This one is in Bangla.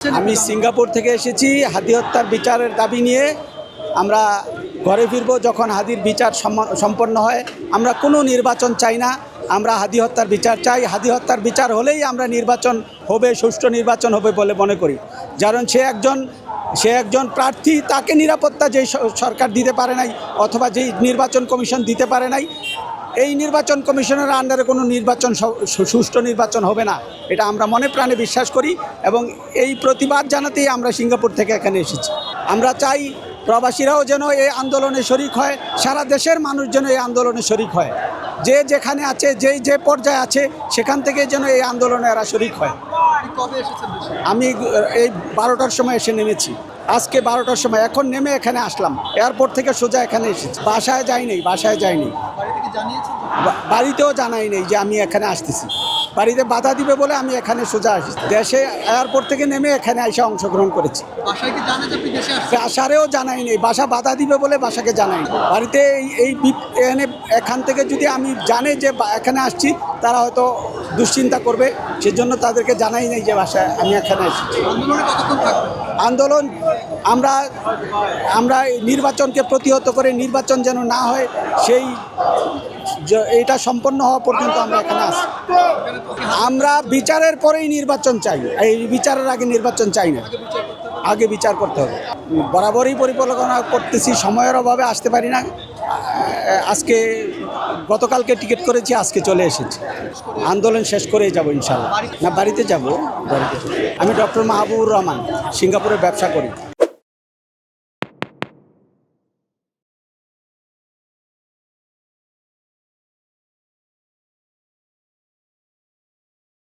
আমি সিঙ্গাপুর থেকে এসেছি। হাদি হত্যার বিচারের দাবি নিয়ে আমরা ঘরে ফিরব যখন হাদির বিচার সম্পন্ন হয়। আমরা কোনো নির্বাচন চাই না, আমরা হাদি হত্যার বিচার চাই। হাদি হত্যার বিচার হলেই আমরা নির্বাচন হবে, সুষ্ঠু নির্বাচন হবে বলে মনে করি। কারণ সে একজন প্রার্থী, তাকে নিরাপত্তা যেই সরকার দিতে পারে নাই অথবা যেই নির্বাচন কমিশন দিতে পারে নাই, এই নির্বাচন কমিশনের আন্ডারে কোনো নির্বাচন সুষ্ঠু নির্বাচন হবে না, এটা আমরা মনে প্রাণে বিশ্বাস করি। এবং এই প্রতিবাদ জানাতেই আমরা সিঙ্গাপুর থেকে এখানে এসেছি। আমরা চাই প্রবাসীরাও যেন এই আন্দোলনে শরিক হয়, সারা দেশের মানুষ যেন এই আন্দোলনে শরিক হয়। যে যেখানে আছে, যে পর্যায়ে আছে, সেখান থেকে যেন এই আন্দোলনে এরা শরিক হয়। আমি এই 12টার সময় এসে নেমেছি, আজকে 12টার সময়। এখন নেমে এখানে আসলাম, এয়ারপোর্ট থেকে সোজা এখানে এসেছি। বাসায় যাইনি। বাড়িতেও জানাই নেই যে আমি এখানে আসতেছি। বাড়িতে বাধা দিবে বলে আমি এখানে সোজা আসি। দেশে এয়ারপোর্ট থেকে নেমে এখানে এসে অংশগ্রহণ করেছি। বাসারেও জানাই নেই, বাসা বাধা দিবে বলে বাসাকে জানাই। বাড়িতে এখান থেকে যদি আমি জানে যে এখানে আসছি, তারা হয়তো দুশ্চিন্তা করবে, সেজন্য তাদেরকে জানাই নেই যে বাসায় আমি এখানে এসেছি। আন্দোলন আমরা নির্বাচনকে প্রতিহত করে, নির্বাচন যেন না হয় এইটা সম্পন্ন হওয়া পর্যন্ত আমরা এখানে আসি। আমরা বিচারের পরেই নির্বাচন চাই, এই বিচারের আগে নির্বাচন চাই না। আগে বিচার করতে হবে। বরাবরই পরিকল্পনা করতেছি, সময়ের অভাবে আসতে পারি না। গতকালকে টিকিট করেছি, আজকে চলে এসেছি। আন্দোলন শেষ করেই যাব ইনশাআল্লাহ। না, বাড়িতে যাব। আমি ডক্টর মাহবুবুর রহমান, সিঙ্গাপুরে ব্যবসা করি।